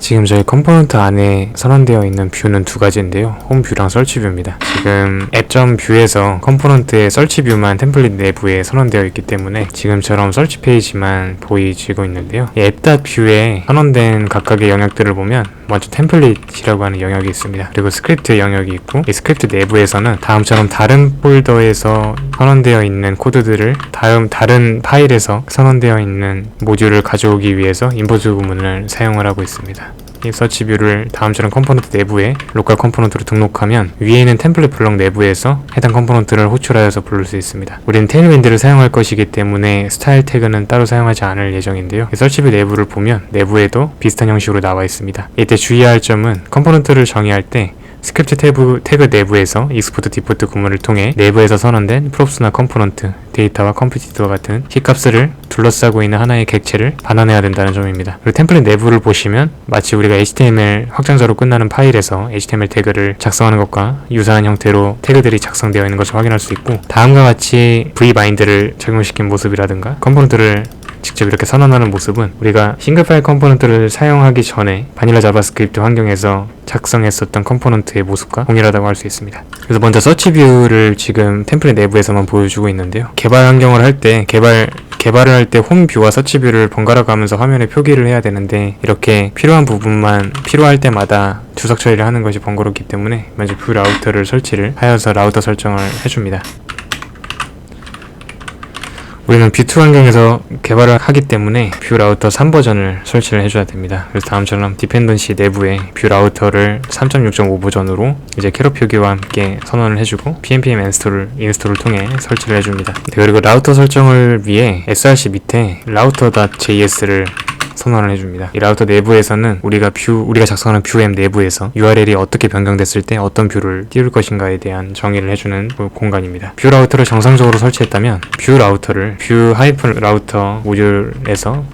지금 저희 컴포넌트 안에 선언되어 있는 뷰는 두 가지인데요. 홈뷰랑 설치뷰입니다. 지금 앱.뷰에서 컴포넌트의 설치뷰만 템플릿 내부에 선언되어 있기 때문에 지금처럼 설치 페이지만 보이지고 있는데요. 이 앱.뷰에 선언된 각각의 영역들을 보면 먼저 템플릿이라고 하는 영역이 있습니다. 그리고 스크립트 영역이 있고, 이 스크립트 내부에서는 다음처럼 다른 폴더에서 선언되어 있는 코드들을 다른 파일에서 선언되어 있는 모듈을 가져오기 위해서 임포트 구문을 사용을 하고 있습니다. 이 서치뷰를 다음처럼 컴포넌트 내부에 로컬 컴포넌트로 등록하면 위에 있는 템플릿 블록 내부에서 해당 컴포넌트를 호출하여서 부를 수 있습니다. 우리는 테일윈드를 사용할 것이기 때문에 스타일 태그는 따로 사용하지 않을 예정인데요. 이 서치뷰 내부를 보면 내부에도 비슷한 형식으로 나와 있습니다. 이때 주의할 점은 컴포넌트를 정의할 때 스크립트 태그 내부에서 익스포트 디포트 구문을 통해 내부에서 선언된 프롭스나 컴포넌트, 데이터와 컴퓨티드와 같은 키값을 둘러싸고 있는 하나의 객체를 반환해야 된다는 점입니다. 그리고 템플릿 내부를 보시면 마치 우리가 HTML 확장자로 끝나는 파일에서 HTML 태그를 작성하는 것과 유사한 형태로 태그들이 작성되어 있는 것을 확인할 수 있고, 다음과 같이 vbind를 적용시킨 모습이라든가 컴포넌트를 직접 이렇게 선언하는 모습은 우리가 싱글 파일 컴포넌트를 사용하기 전에 바닐라 자바스크립트 환경에서 작성했었던 컴포넌트의 모습과 동일하다고 할 수 있습니다. 그래서 먼저 서치 뷰를 지금 템플릿 내부에서만 보여주고 있는데요. 개발 환경을 할 때 개발을 할 때 홈 뷰와 서치 뷰를 번갈아 가면서 화면에 표기를 해야 되는데, 이렇게 필요한 부분만 필요할 때마다 주석 처리를 하는 것이 번거롭기 때문에 먼저 뷰 라우터를 설치를 하여서 라우터 설정을 해줍니다. 우리는 뷰2 환경에서 개발을 하기 때문에 뷰 라우터 3버전을 설치를 해줘야 됩니다. 그래서 다음처럼 디펜던시 내부에 뷰 라우터를 3.6.5 버전으로 이제 캐럿 표기와 함께 선언을 해주고 pnpm 인스톨을 통해 설치를 해줍니다. 그리고 라우터 설정을 위해 src 밑에 router.js를 선언을 해줍니다. 이 라우터 내부에서는 우리가 작성하는 뷰 앱 내부에서 URL이 어떻게 변경됐을 때 어떤 뷰를 띄울 것인가에 대한 정의를 해주는 공간입니다. 뷰 라우터를 정상적으로 설치했다면 뷰 라우터를 뷰 하이픈 라우터 모듈에서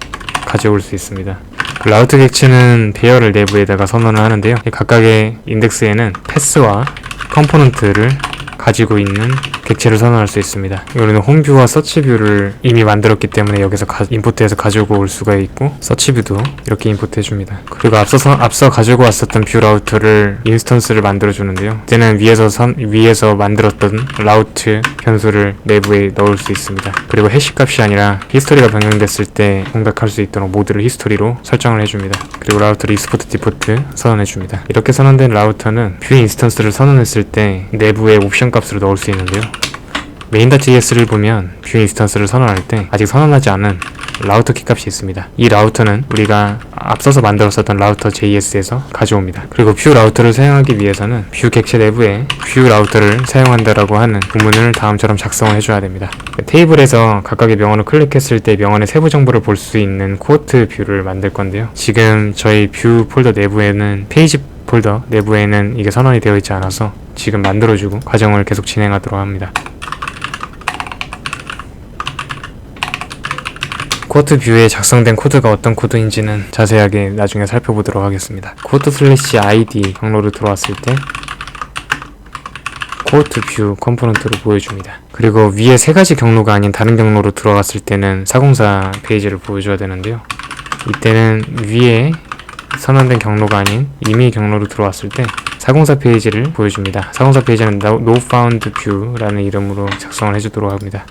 가져올 수 있습니다. 라우터 객체는 배열을 내부에다가 선언을 하는데요. 각각의 인덱스에는 패스와 컴포넌트를 가지고 있는 객체를 선언할 수 있습니다. 우리는 홈뷰와 서치뷰를 이미 만들었기 때문에 여기서 임포트해서 가지고 올 수가 있고, 서치뷰도 이렇게 임포트 해줍니다. 그리고 앞서 가지고 왔었던 뷰 라우터를 인스턴스를 만들어 주는데요. 이제는 위에서 만들었던 라우트 변수를 내부에 넣을 수 있습니다. 그리고 해시 값이 아니라 히스토리가 변경됐을 때 공략할 수 있도록 모드를 히스토리로 설정을 해줍니다. 그리고 라우터를 익스포트 디포트 선언해줍니다. 이렇게 선언된 라우터는 뷰 인스턴스를 선언했을 때 내부에 옵션 값으로 넣을 수 있는데요. main.js를 보면 뷰 인스턴스를 선언할 때 아직 선언하지 않은 라우터 키값이 있습니다. 이 라우터는 우리가 앞서서 만들었었던 라우터 JS에서 가져옵니다. 그리고 뷰 라우터를 사용하기 위해서는 뷰 객체 내부에 뷰 라우터를 사용한다라고 하는 구문을 다음처럼 작성을 해줘야 됩니다. 테이블에서 각각의 명언을 클릭했을 때 명언의 세부 정보를 볼 수 있는 쿼트 뷰를 만들 건데요. 지금 저희 뷰 폴더 내부에는 페이지 폴더 내부에는 이게 선언이 되어 있지 않아서 지금 만들어주고 과정을 계속 진행하도록 합니다. 쿼트 뷰에 작성된 코드가 어떤 코드인지는 자세하게 나중에 살펴보도록 하겠습니다. 쿼트/id 경로로 들어왔을 때 쿼트 뷰 컴포넌트로 보여줍니다. 그리고 위에 세 가지 경로가 아닌 다른 경로로 들어갔을 때는 404 페이지를 보여줘야 되는데요. 이때는 위에 선언된 경로가 아닌 임의 경로로 들어왔을 때 404 페이지를 보여줍니다. 404 페이지는 no found view라는 이름으로 작성을 해주도록 합니다.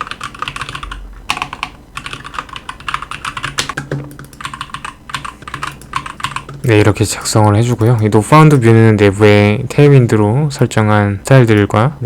네, 이렇게 작성을 해주고요. 이 nofound view는 내부에 테일윈드로 설정한 스타일들과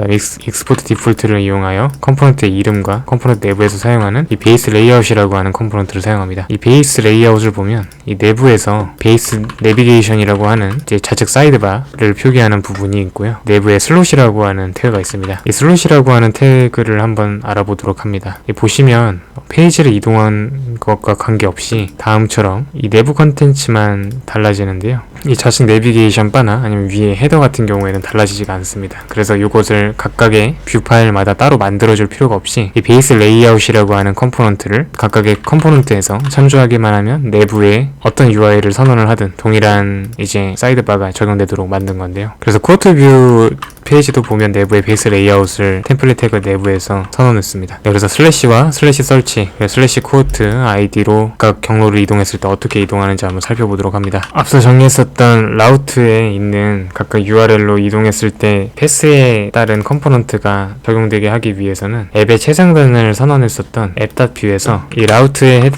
익스포트 디폴트를 이용하여 컴포넌트의 이름과 컴포넌트 내부에서 사용하는 이 베이스 레이아웃이라고 하는 컴포넌트를 사용합니다. 이 베이스 레이아웃을 보면 이 내부에서 베이스 내비게이션이라고 하는 이제 좌측 사이드바를 표기하는 부분이 있고요. 내부에 슬롯이라고 하는 태그가 있습니다. 이 슬롯이라고 하는 태그를 한번 알아보도록 합니다. 보시면 페이지를 이동한 것과 관계없이 다음처럼 이 내부 컨텐츠만 달라지는데요. 이 좌측 내비게이션 바나 아니면 위에 헤더 같은 경우에는 달라지지가 않습니다. 그래서 이것을 각각의 뷰 파일마다 따로 만들어줄 필요가 없이 이 베이스 레이아웃이라고 하는 컴포넌트를 각각의 컴포넌트에서 참조하기만 하면 내부에 어떤 UI를 선언을 하든 동일한 이제 사이드바가 적용되도록 만든 건데요. 그래서 쿼트 뷰 페이지도 보면 내부의 베이스 레이아웃을 템플릿 태그 내부에서 선언했습니다. 그래서 슬래시와 슬래시 설치, 슬래시 코트 아이디로 각 경로를 이동했을 때 어떻게 이동하는지 한번 살펴보도록 합니다. 앞서 정리했었던 라우트에 있는 각각 URL로 이동했을 때 패스에 따른 컴포넌트가 적용되게 하기 위해서는 앱의 최상단을 선언했었던 앱.뷰에서 이 라우트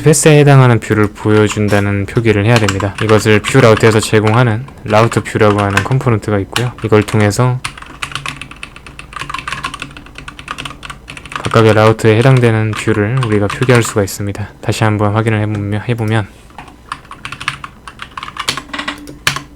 패스에 해당하는 뷰를 보여준다는 표기를 해야 됩니다. 이것을 뷰 라우트에서 제공하는 라우트 뷰라고 하는 컴포넌트가 있고요. 이걸 통해서 각각의 라우트에 해당되는 뷰를 우리가 표기할 수가 있습니다. 다시 한번 확인을 해보면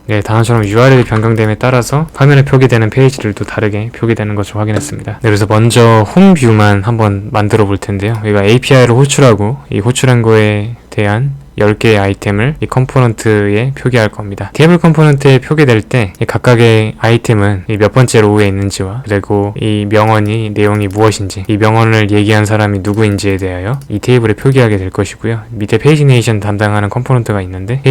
네, 다음처럼 URL이 변경됨에 따라서 화면에 표기되는 페이지들도 다르게 표기되는 것을 확인했습니다. 네, 그래서 먼저 홈 뷰만 한번 만들어 볼 텐데요. 우리가 API를 호출하고 이 호출한 거에 대한 10개의 아이템을 이 컴포넌트에 표기할 겁니다. 테이블 컴포넌트에 표기될 때 이 각각의 아이템은 이 몇 번째 로우에 있는지와 그리고 이 명언이 내용이 무엇인지 이 명언을 얘기한 사람이 누구인지에 대하여 이 테이블에 표기하게 될 것이고요. 밑에 페이지네이션 담당하는 컴포넌트가 있는데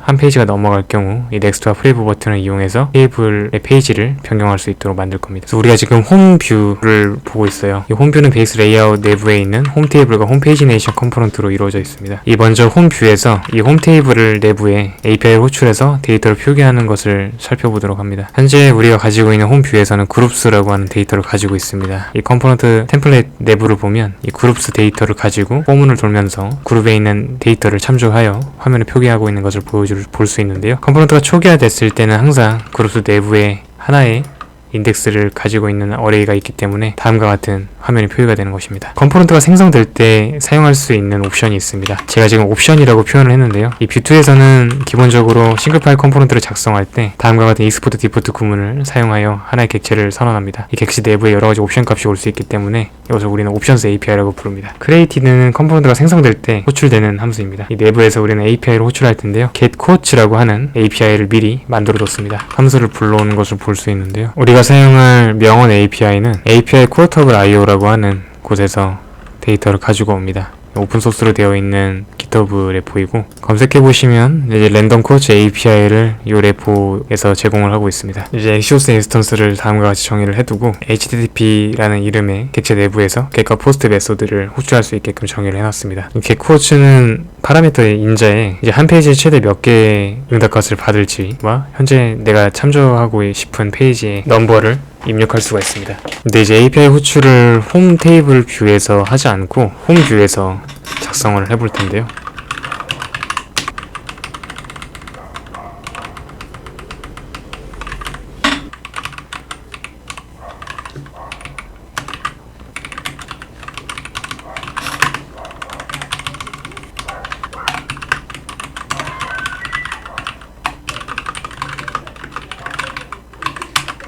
한 페이지가 넘어갈 경우 이 넥스트와 프리뷰 버튼을 이용해서 테이블의 페이지를 변경할 수 있도록 만들 겁니다. 그래서 우리가 지금 홈 뷰를 보고 있어요. 이 홈 뷰는 베이스 레이아웃 내부에 있는 홈 테이블과 홈 페이지네이션 컴포넌트로 이루어져 있습니다. 이 먼저 홈 뷰에서 이 홈 테이블을 내부에 API를 호출해서 데이터를 표기하는 것을 살펴보도록 합니다. 현재 우리가 가지고 있는 홈 뷰에서는 그룹스라고 하는 데이터를 가지고 있습니다. 이 컴포넌트 템플릿 내부를 보면 이 그룹스 데이터를 가지고 포문을 돌면서 그룹에 있는 데이터를 참조하여 화면에 표기하고 있는 것을 볼 수 있는데요. 컴포넌트가 초기화됐을 때는 항상 그룹스 내부에 하나의 인덱스를 가지고 있는 어레이가 있기 때문에 다음과 같은 화면이 표기가 되는 것입니다. 컴포넌트가 생성될 때 사용할 수 있는 옵션이 있습니다. 제가 지금 옵션이라고 표현을 했는데요. 이 뷰2에서는 기본적으로 싱글 파일 컴포넌트를 작성할 때 다음과 같은 익스포트 디포트 구문을 사용하여 하나의 객체를 선언합니다. 이 객체 내부에 여러가지 옵션 값이 올 수 있기 때문에 이것을 우리는 옵션스 API라고 부릅니다. create는 컴포넌트가 생성될 때 호출되는 함수입니다. 이 내부에서 우리는 API를 호출할 텐데요. getQuotes라고 하는 API를 미리 만들어 뒀습니다. 함수를 불러오는 것을 볼 수 있는데요. 우리가 사용할 명언 API는 API Quotable IO라고 하는 곳에서 데이터를 가지고 옵니다. 오픈소스로 되어 있는 GitHub 레포이고 검색해보시면 이제 랜덤 쿼츠 API를 이 레포에서 제공을 하고 있습니다. 이제 엑시오스 인스턴스를 다음과 같이 정의를 해두고 HTTP라는 이름의 객체 내부에서 get과 post 메소드를 호출할 수 있게끔 정의를 해놨습니다. getQuotes는 파라미터의 인자에 이제 한 페이지에 최대 몇 개의 응답값을 받을지와 현재 내가 참조하고 싶은 페이지의 넘버를 입력할 수가 있습니다. 근데 이제 API 호출을 홈 테이블 뷰에서 하지 않고 홈 뷰에서 작성을 해볼 텐데요.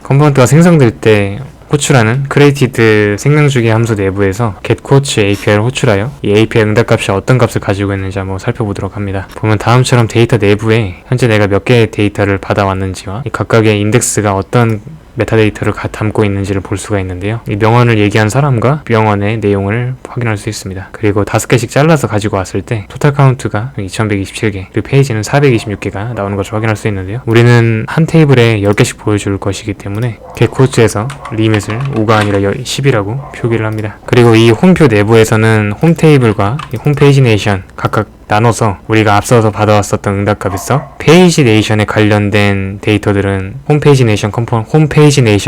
컴포넌트가 생성될 때 호출하는 created 생명주기 함수 내부에서 getQuotes API를 호출하여 이 API 응답값이 어떤 값을 가지고 있는지 한번 살펴보도록 합니다. 보면 다음처럼 데이터 내부에 현재 내가 몇 개의 데이터를 받아왔는지와 이 각각의 인덱스가 어떤 메타데이터를 담고 있는지를 볼 수가 있는데요. 이 명언을 얘기한 사람과 명언의 내용을 확인할 수 있습니다. 그리고 5개씩 잘라서 가지고 왔을 때 토탈 카운트가 2127개 그리고 페이지는 426개가 나오는 것을 확인할 수 있는데요. 우리는 한 테이블에 10개씩 보여줄 것이기 때문에 getQuotes에서 리밋을 5가 아니라 10이라고 표기를 합니다. 그리고 이 홈표 내부에서는 홈 테이블과 홈 페이지네이션 각각 나눠서 우리가 앞서서 받아왔었던 응답값에서 페이지네이션에 관련된 데이터들은 홈페이지네이션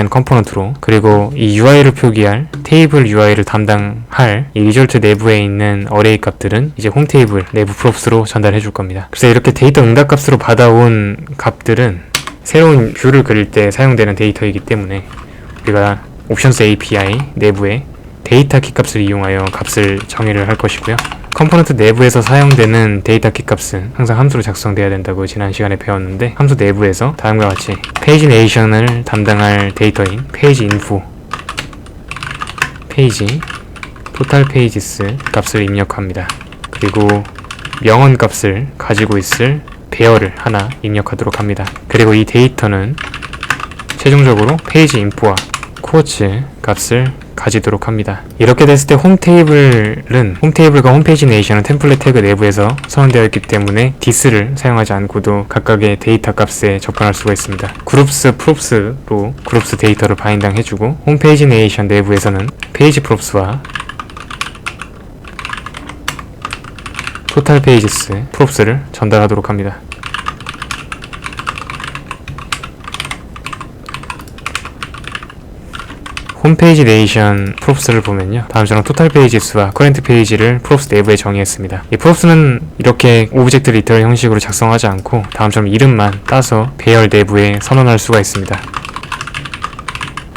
컴포넌트로 그리고 이 UI를 표기할 테이블 UI를 담당할 이 리졸트 내부에 있는 어레이 값들은 이제 홈 테이블 내부 프롭스로 전달해 줄 겁니다. 그래서 이렇게 데이터 응답값으로 받아온 값들은 새로운 뷰를 그릴 때 사용되는 데이터이기 때문에 우리가 옵션스 API 내부에 데이터 키 값을 이용하여 값을 정의를 할 것이고요. 컴포넌트 내부에서 사용되는 데이터 키 값은 항상 함수로 작성되어야 된다고 지난 시간에 배웠는데 함수 내부에서 다음과 같이 페이지네이션을 담당할 데이터인 페이지 인포, 페이지, 토탈 페이지스 값을 입력합니다. 그리고 명언 값을 가지고 있을 배열을 하나 입력하도록 합니다. 그리고 이 데이터는 최종적으로 페이지 인포와 쿼츠 값을 가지도록 합니다. 이렇게 됐을 때 홈 테이블과 홈페이지 네이션은 템플릿 태그 내부에서 선언되어 있기 때문에 this를 사용하지 않고도 각각의 데이터 값에 접근할 수가 있습니다. 그룹스 props로 그룹스 데이터를 바인딩 해주고 홈페이지 네이션 내부에서는 페이지 props와 토탈 페이지스 props를 전달하도록 합니다. 홈페이지 네이션 props를 보면요, 다음처럼 토탈 페이지스와 커런트 페이지를 props 내부에 정의했습니다. 이 props는 이렇게 오브젝트 리터럴 형식으로 작성하지 않고 다음처럼 이름만 따서 배열 내부에 선언할 수가 있습니다.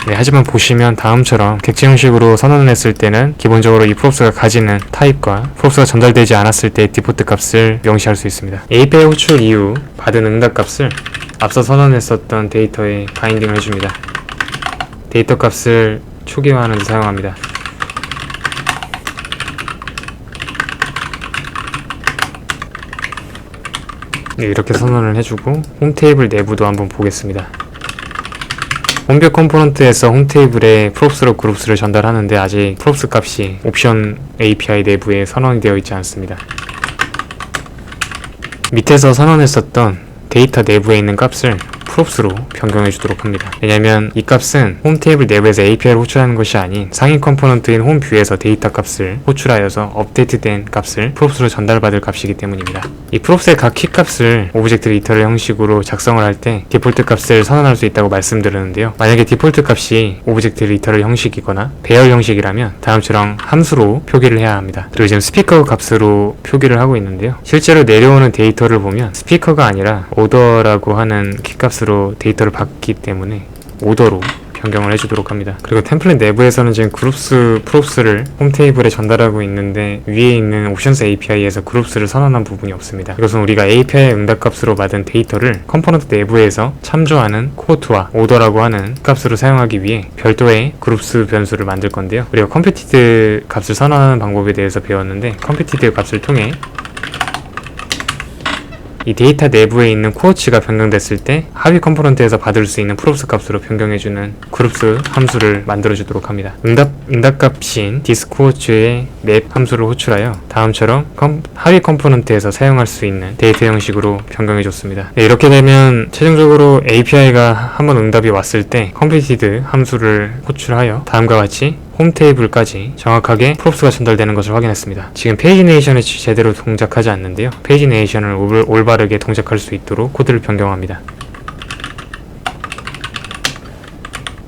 네, 하지만 보시면 다음처럼 객체 형식으로 선언을 했을 때는 기본적으로 이 props가 가지는 타입과 props가 전달되지 않았을 때 디포트 값을 명시할 수 있습니다. API 호출 이후 받은 응답 값을 앞서 선언했었던 데이터에 바인딩을 해줍니다. 데이터 값을 초기화하는 데 사용합니다. 네, 이렇게 선언을 해주고 홈 테이블 내부도 한번 보겠습니다. 홈뷰 컴포넌트에서 홈 테이블에 props로 그룹스를 전달하는데 아직 props 값이 옵션 API 내부에 선언이 되어 있지 않습니다. 밑에서 선언했었던 데이터 내부에 있는 값을 props로 변경해 주도록 합니다. 왜냐면 이 값은 홈 테이블 내부에서 API를 호출하는 것이 아닌 상위 컴포넌트인 홈 뷰에서 데이터 값을 호출하여서 업데이트된 값을 props로 전달받을 값이기 때문입니다. 이 props의 각 키 값을 오브젝트 리터럴 형식으로 작성을 할 때 디폴트 값을 선언할 수 있다고 말씀드렸는데요. 만약에 디폴트 값이 오브젝트 리터럴 형식이거나 배열 형식이라면 다음처럼 함수로 표기를 해야 합니다. 그리고 지금 스피커 값으로 표기를 하고 있는데요. 실제로 내려오는 데이터를 보면 스피커가 아니라 오더라고 하는 키 값을 로 데이터를 받기 때문에 오더로 변경을 해주도록 합니다. 그리고 템플릿 내부에서는 지금 그룹스 props를 홈 테이블에 전달하고 있는데 위에 있는 옵션스 API에서 그룹스를 선언한 부분이 없습니다. 이것은 우리가 API 응답값으로 받은 데이터를 컴포넌트 내부에서 참조하는 코어트와 오더라고 하는 값으로 사용하기 위해 별도의 그룹스 변수를 만들 건데요. 우리가 컴퓨티드 값을 선언하는 방법에 대해서 배웠는데 컴퓨티드 값을 통해 이 데이터 내부에 있는 코어치가 변경됐을 때 하위 컴포넌트에서 받을 수 있는 prop스 값으로 변경해주는 그룹스 함수를 만들어주도록 합니다. 응답값인 this코어치의 map 함수를 호출하여 다음처럼 하위 컴포넌트에서 사용할 수 있는 데이터 형식으로 변경해줬습니다. 네, 이렇게 되면 최종적으로 API가 한번 응답이 왔을 때 completed 함수를 호출하여 다음과 같이 홈 테이블까지 정확하게 props가 전달되는 것을 확인했습니다. 지금 페이지 네이션을 제대로 동작하지 않는데요. 페이지 네이션을 올바르게 동작할 수 있도록 코드를 변경합니다.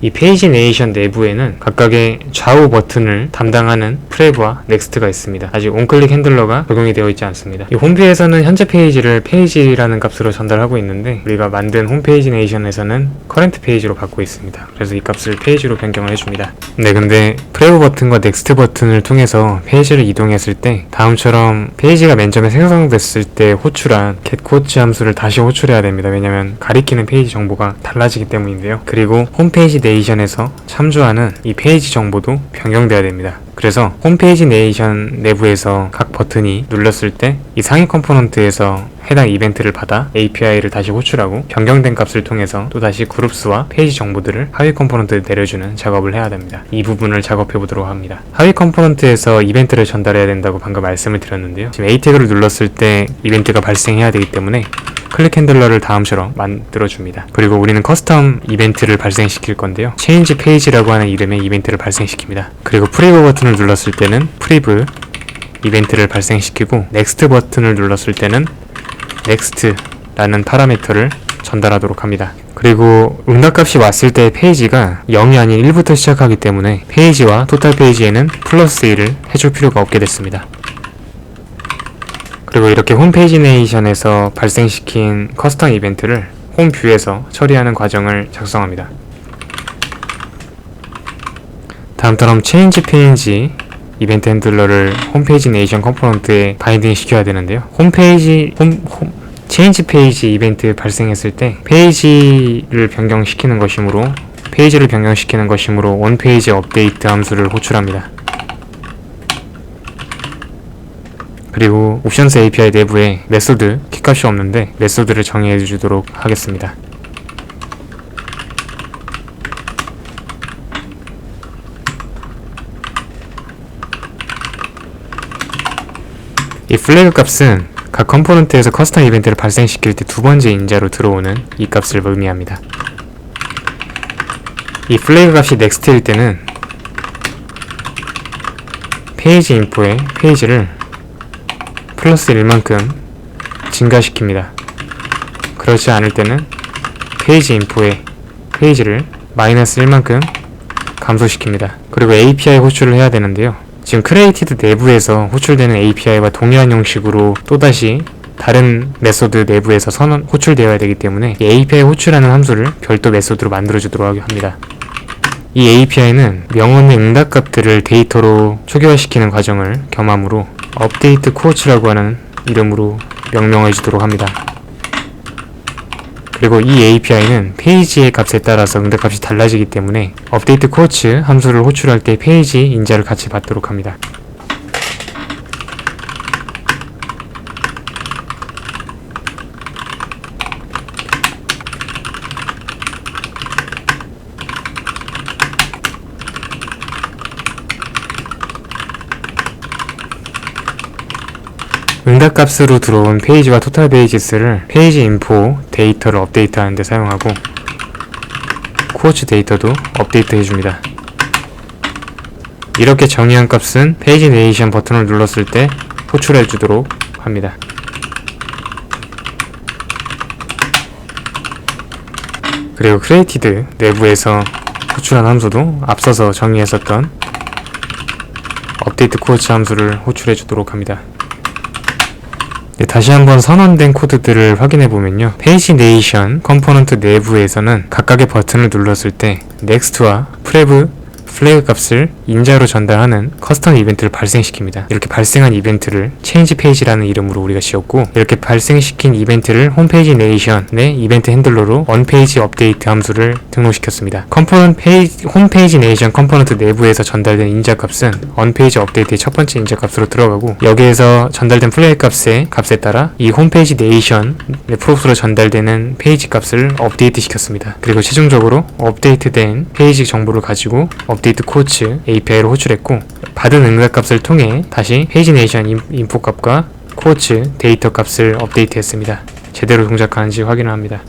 이 페이지 네이션 내부에는 각각의 좌우 버튼을 담당하는 프레브와 넥스트가 있습니다. 아직 온클릭 핸들러가 적용이 되어 있지 않습니다. 이 홈뷰에서는 현재 페이지를 페이지라는 값으로 전달하고 있는데 우리가 만든 홈페이지 네이션에서는 커런트 페이지로 받고 있습니다. 그래서 이 값을 페이지로 변경을 해줍니다. 네, 근데 프레브 버튼과 넥스트 버튼을 통해서 페이지를 이동했을 때 다음처럼 페이지가 맨 처음에 생성됐을 때 호출한 getQuote 함수를 다시 호출해야 됩니다. 왜냐면 가리키는 페이지 정보가 달라지기 때문인데요. 그리고 홈페이지 네이션에서 참조하는 이 페이지 정보도 변경돼야 됩니다. 그래서 홈페이지 네이션 내부에서 각 버튼이 눌렀을 때 이 상위 컴포넌트에서 해당 이벤트를 받아 API를 다시 호출하고 변경된 값을 통해서 또다시 그룹스와 페이지 정보들을 하위 컴포넌트에 내려주는 작업을 해야 됩니다. 이 부분을 작업해 보도록 합니다. 하위 컴포넌트에서 이벤트를 전달해야 된다고 방금 말씀을 드렸는데요. 지금 A 태그를 눌렀을 때 이벤트가 발생해야 되기 때문에 클릭 핸들러를 다음처럼 만들어줍니다. 그리고 우리는 커스텀 이벤트를 발생시킬 건데요. change page라고 하는 이름의 이벤트를 발생시킵니다. 그리고 프리브 버튼을 눌렀을 때는 프리브 이벤트를 발생시키고 next 버튼을 눌렀을 때는 next라는 파라미터를 전달하도록 합니다. 그리고 응답값이 왔을 때 페이지가 0이 아닌 1부터 시작하기 때문에 페이지와 토탈 페이지에는 플러스 1을 해줄 필요가 없게 됐습니다. 그리고 이렇게 홈페이지 네이션에서 발생시킨 커스텀 이벤트를 홈 뷰에서 처리하는 과정을 작성합니다. 다음처럼 change page 이벤트 핸들러를 홈페이지 네이션 컴포넌트에 바인딩 시켜야 되는데요. change page 이벤트 발생했을 때 페이지를 변경시키는 것이므로 onPage update 함수를 호출합니다. 그리고 옵션스 API 내부에 메소드 키값이 없는데 메소드를 정의해 주도록 하겠습니다. 플래그 값은 각 컴포넌트에서 커스텀 이벤트를 발생시킬 때 두 번째 인자로 들어오는 이 값을 의미합니다. 이 플래그 값이 넥스트일 때는 페이지 인포의 페이지를 플러스 1만큼 증가시킵니다. 그렇지 않을 때는 페이지 인포의 페이지를 마이너스 1만큼 감소시킵니다. 그리고 API 호출을 해야 되는데요. 지금 크리에이티드 내부에서 호출되는 API와 동일한 형식으로 또다시 다른 메소드 내부에서 호출되어야 되기 때문에 이 API 호출하는 함수를 별도 메소드로 만들어주도록 합니다. 이 API는 명언의 응답값들을 데이터로 초기화시키는 과정을 겸함으로 업데이트 코어츠라고 하는 이름으로 명명해 주도록 합니다. 그리고 이 API는 페이지의 값에 따라서 응답값이 달라지기 때문에 업데이트 코어츠 함수를 호출할 때 페이지 인자를 같이 받도록 합니다. 응답값으로 들어온 페이지와 토탈 페이지스를 페이지 인포 데이터를 업데이트하는 데 사용하고 코어츠 데이터도 업데이트 해줍니다. 이렇게 정의한 값은 페이지 내이션 버튼을 눌렀을 때 호출해 주도록 합니다. 그리고 크리에이티드 내부에서 호출한 함수도 앞서서 정의했었던 업데이트 코어츠 함수를 호출해 주도록 합니다. 네, 다시 한번 선언된 코드들을 확인해 보면요. 페이지 네이션 컴포넌트 내부에서는 각각의 버튼을 눌렀을 때 넥스트와 프레브 플래그 값을 인자로 전달하는 커스텀 이벤트를 발생시킵니다. 이렇게 발생한 이벤트를 체인지 페이지라는 이름으로 우리가 지었고, 이렇게 발생시킨 이벤트를 홈페이지 네이션의 이벤트 핸들러로 언페이지 업데이트 함수를 등록시켰습니다. 홈페이지 네이션 컴포넌트 내부에서 전달된 인자 값은 언페이지 업데이트의 첫 번째 인자 값으로 들어가고, 여기에서 전달된 플래그 값에 따라 이 홈페이지 네이션 프로프로 전달되는 페이지 값을 업데이트 시켰습니다. 그리고 최종적으로 업데이트된 페이지 정보를 가지고 업데이트 코어츠 API로 호출했고, 받은 응답값을 통해 다시 페이지 네이션 인포 값과 코어츠 데이터 값을 업데이트했습니다. 제대로 동작하는지 확인을 합니다.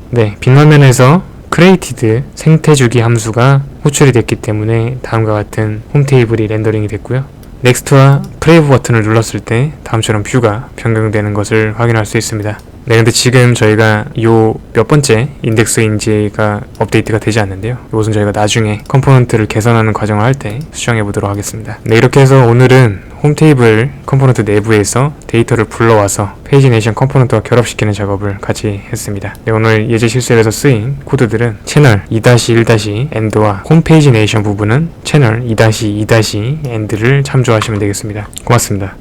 네, 빈화면에서 created 생태주기 함수가 호출이 됐기 때문에 다음과 같은 홈 테이블이 렌더링이 됐고요. 넥스트와 프레이브 버튼을 눌렀을 때 다음처럼 뷰가 변경되는 것을 확인할 수 있습니다. 네, 근데 지금 저희가 요 몇 번째 인덱스인지가 업데이트가 되지 않는데요. 이것은 저희가 나중에 컴포넌트를 개선하는 과정을 할 때 수정해 보도록 하겠습니다. 네, 이렇게 해서 오늘은 홈 테이블 컴포넌트 내부에서 데이터를 불러와서 페이지 네이션 컴포넌트와 결합시키는 작업을 같이 했습니다. 네, 오늘 예제 실습에서 쓰인 코드들은 채널 2-1-end와 홈페이지 네이션 부분은 채널 2-2-end를 참조하시면 되겠습니다. 고맙습니다.